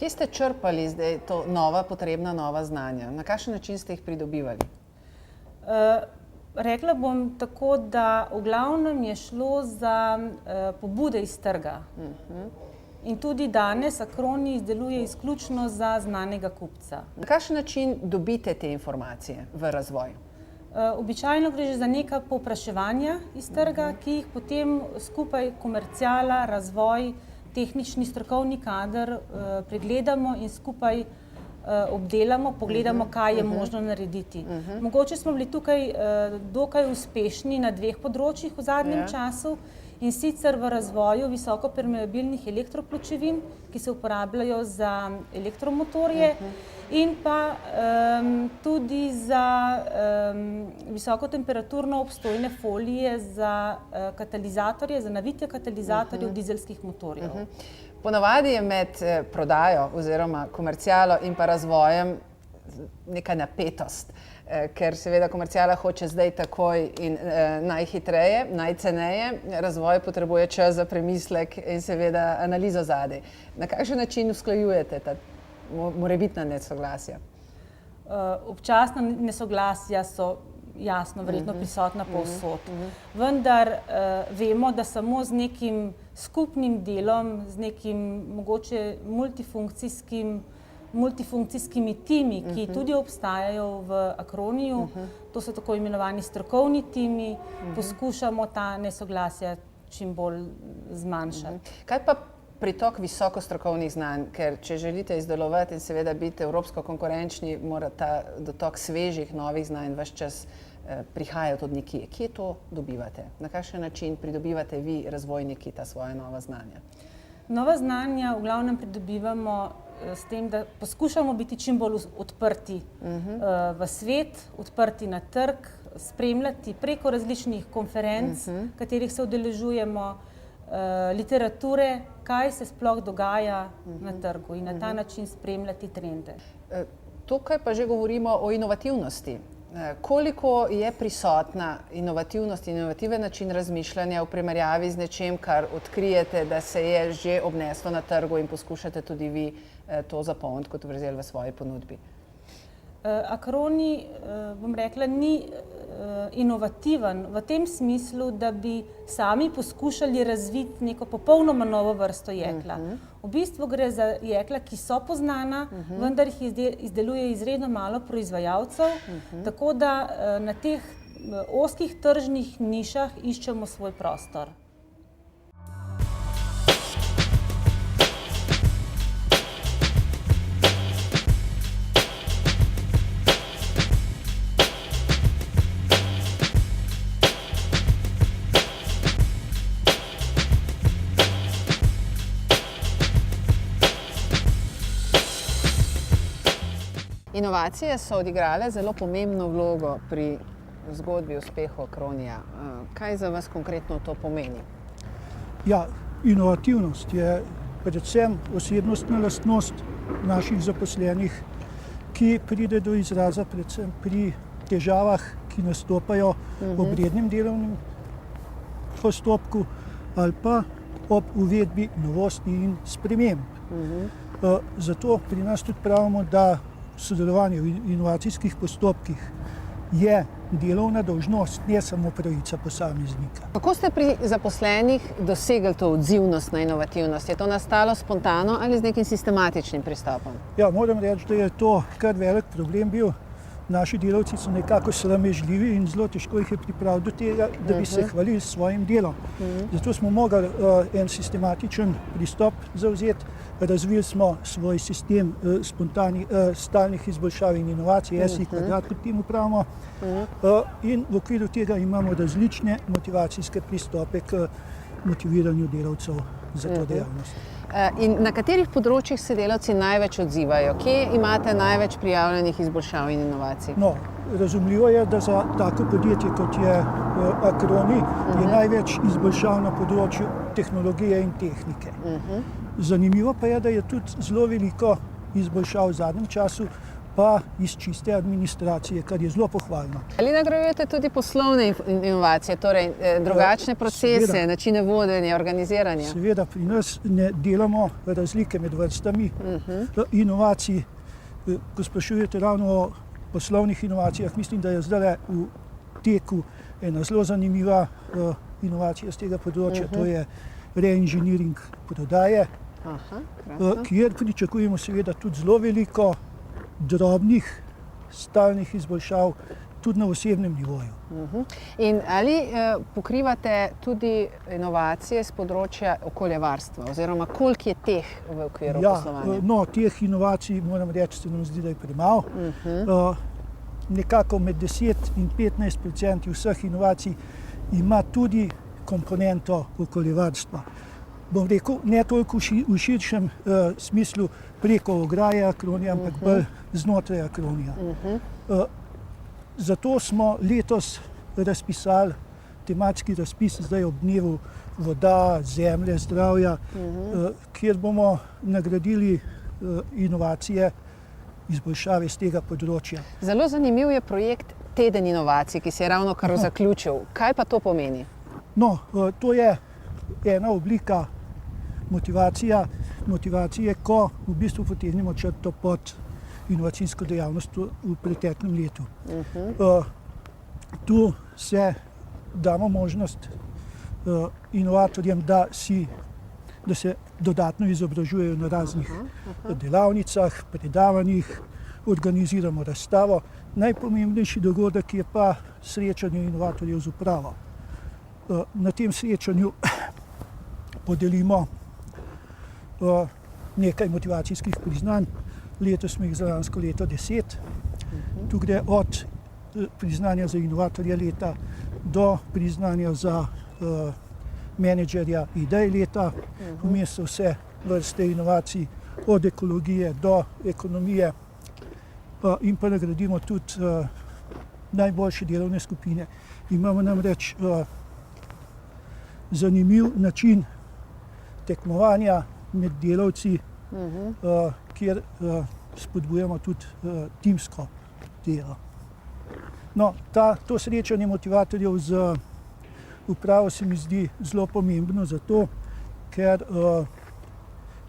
Kje ste črpali zdaj to potrebna nova znanja? Na kakšen način ste jih pridobivali? Rekla bom tako, da v glavnem je šlo za pobude iz trga. In tudi danes Acroni izdeluje izključno za znanega kupca. Na kakšen način dobite te informacije v razvoj? Običajno gre že za nekaj povpraševanja iz trga, ki jih potem skupaj komerciala, razvoj, tehnični strokovni kader pregledamo in skupaj obdelamo, pogledamo, kaj je možno narediti. Mogoče smo bili tukaj dokaj uspešni na dveh področjih v zadnjem času, in sicer v razvoju visokopermeabilnih elektropločevin, ki se uporabljajo za elektromotorje, in pa tudi za visokotemperaturno obstojne folije za katalizatorje, za navitje katalizatorjev dizelskih motorjev. Ponavadi je med prodajo oziroma komercialo in pa razvojem neka napetost, ker seveda komerciala hoče zdaj takoj in najhitreje, najceneje, razvoj potrebuje čas za premislek in seveda analizo zadaj. Na kakšen način usklajujete ta morebitna nesoglasja? Občasna nesoglasja so jasno, verjetno prisotna povsod. Vendar vemo, da samo z nekim skupnim delom, z nekim mogoče multifunkcijskimi timi, ki tudi obstajajo v Acroniju, to so tako imenovani strokovni timi, poskušamo ta nesoglasja čim bolj zmanjšati. Kaj pa pritok visoko strokovnih znanj, ker če želite izdelovati in seveda biti evropsko konkurenčni, mora ta dotok svežih novih znanj ves čas prihajati od nekje. Kje to dobivate? Na kakšen način pridobivate vi, razvojniki, ta svoja nova znanja? Nova znanja v glavnem pridobivamo s tem, da poskušamo biti čim bolj odprti v svet, odprti na trg, spremljati preko različnih konferenc, katerih se udeležujemo, literature, kaj se sploh dogaja na trgu in na ta način spremljati trende. Tukaj pa že govorimo o inovativnosti. Koliko je prisotna inovativnost in inovativen način razmišljanja v primerjavi z nečem, kar odkrijete, da se je že obneslo na trgu in poskušate tudi vi to zapolniti kot vrzel v svoji ponudbi? Acroni, bom rekla, ni inovativen v tem smislu, da bi sami poskušali razviti neko popolnoma novo vrsto jekla. V bistvu gre za jekla, ki so poznana, vendar jih izdeluje izredno malo proizvajalcev, tako da na teh ozkih tržnih nišah iščemo svoj prostor. Inovacije so odigrale zelo pomembno vlogo pri zgodbi uspehu Acronija. Kaj za vas konkretno to pomeni? Ja, inovativnost je predvsem osebnostna lastnost naših zaposlenih, ki pride do izraza predvsem pri težavah, ki nastopajo ob rednem delovnem postopku ali pa ob uvedbi novosti in sprememb. Zato pri nas tudi pravimo, da sodelovanje v inovacijskih postopkih je delovna dolžnost, ne samo pravica posameznika. Kako ste pri zaposlenih dosegli to odzivnost na inovativnost? Je to nastalo spontano ali z nekim sistematičnim pristopom? Ja, moram reči, da je to kar velik problem bil. Naši delavci so nekako sramežljivi in zelo težko jih je pripraviti do tega, da bi se hvalili s svojim delom. Zato smo mogli en sistematičen pristop zavzeti. Razvili smo svoj sistem stalnih izboljšav in inovacij, SI kvadrat, kot temu pravimo. In v okviru tega imamo različne motivacijske pristope k motiviranju delavcev za to dejavnost. In na katerih področjih se delavci največ odzivajo? Kje imate največ prijavljenih izboljšav in inovacij? No, razumljivo je, da za tako podjetje, kot je Acroni, je največ izboljšav na področju tehnologije in tehnike. Zanimivo pa je, da je tudi zelo veliko izboljšav v zadnjem času, pa iz čiste administracije, kar je zelo pohvalno. Ali nagrajujete tudi poslovne inovacije, torej drugačne procese, Seveda. načine vodenja, organiziranja? Seveda pri nas ne delamo razlike med vrstami inovacij. Ko sprašujete ravno o poslovnih inovacijah, mislim, da je zdaj v teku ena zelo zanimiva inovacija z tega področja, to je reinženiring prodaje, Aha, krasno. kjer pričakujemo seveda tudi zelo veliko drobnih, stalnih izboljšav, tudi na osebnem nivoju. In ali pokrivate tudi inovacije z področja okoljevarstva, oziroma koliko je teh v okviru poslovanja? No, teh inovacij, moram reči, se nam zdi, da je premalo. Nekako med 10 in 15% vseh inovacij ima tudi komponento okoljevarstva. Bom rekel, ne toliko v širšem smislu preko ograje Acronia, ampak bolj znotraj Acronia. Zato smo letos razpisali tematski razpis zdaj ob dnevu voda, zemlje, zdravja, kjer bomo nagradili inovacije, izboljšave z tega področja. Zelo zanimiv je projekt Teden inovacij, ki se je ravno kar zaključil. Kaj pa to pomeni? No, to je ena oblika motivacije, ko v bistvu potegnemo črto pod inovacijsko dejavnost v preteklem letu. Tu se damo možnost inovatorjem, da se dodatno izobražujejo na raznih delavnicah, predavanjih, organiziramo razstavo. Najpomembnejši dogodek je pa srečanje inovatorjev z upravo. Na tem srečanju podelimo nekaj motivacijskih priznanj. Letos smo jih za lansko leto 10. Tu gre od priznanja za inovatorja leta do priznanja za menedžerja idej leta. Vmes so vse vrste inovacij, od ekologije do ekonomije, in pa nagradimo tudi najboljše delovne skupine. Imamo namreč zanimiv način tekmovanja med delavci, kjer spodbujamo tudi timsko delo. No, to srečanje motivatorjev z upravo se mi zdi zelo pomembno zato, ker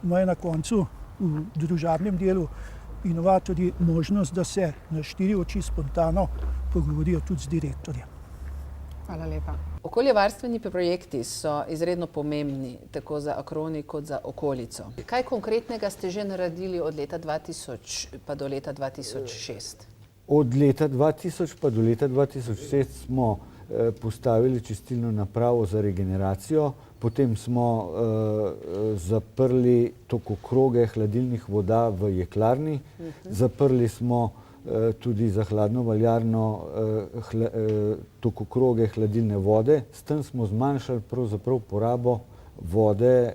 imajo na koncu v družabnem delu inovatorji možnost, da se na štiri oči spontano pogovorijo tudi z direktorjem. Hvala lepa. Okoljevarstveni projekti so izredno pomembni tako za Acroni kot za okolico. Kaj konkretnega ste že naredili od leta 2000 pa do leta 2006? Od leta 2000 pa do leta 2006 smo postavili čistilno napravo za regeneracijo, potem smo zaprli tokokroge hladilnih voda v jeklarni, zaprli smo tudi za hladno valjarno tokokroge hladilne vode. S tem smo zmanjšali pravzaprav porabo vode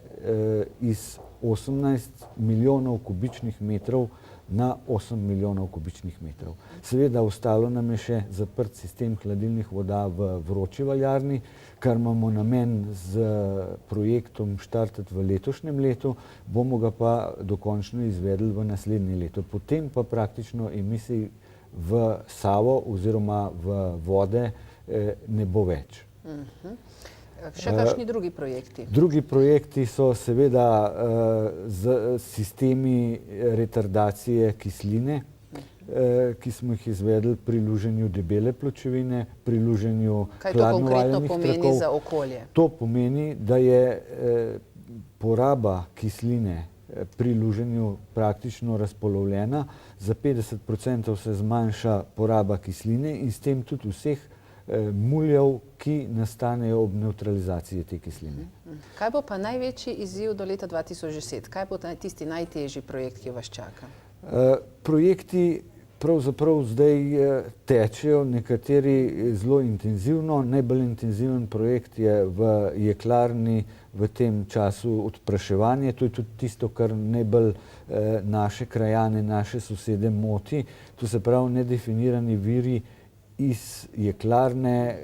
iz 18 milijonov kubičnih metrov na 8 milijonov kubičnih metrov. Seveda ostalo nam je še zaprt sistem hladilnih voda v vroči valjarni, kar imamo namen z projektom štartati v letošnjem letu, bomo ga pa dokončno izvedli v naslednje leto. Potem pa praktično emisij v Savo oziroma v vode ne bo več. Še kakšni drugi projekti? Drugi projekti so seveda z sistemi retardacije kisline, ki smo jih izvedli pri luženju debele pločevine, pri luženju hladnovaljenih trakov. Kaj to konkretno pomeni za okolje? To pomeni, da je poraba kisline pri luženju praktično razpolovljena. Za 50% se zmanjša poraba kisline in s tem tudi vseh muljev, ki nastanejo ob nevtralizaciji te kisline. Kaj bo pa največji izziv do leta 2010? Kaj bo tisti najtežji projekt, ki vas čaka? Projekti pravzaprav zdaj tečejo, nekateri zelo intenzivno. Najbolj intenziven projekt je v jeklarni v tem času odpraševanje. To je tudi tisto, kar najbolj naše krajane, naše sosede moti. To se pravi nedefinirani viri iz jeklarne,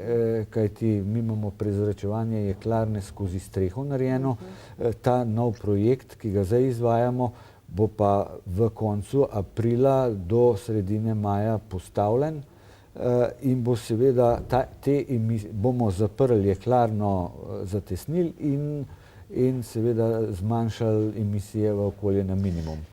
kajti mi imamo prezračevanje jeklarne skozi streho narejeno. Ta nov projekt, ki ga zdaj izvajamo, bo pa v koncu aprila do sredine maja postavljen in bo seveda bomo zaprli jeklarno, zatesnili in seveda zmanjšali emisije v okolje na minimum.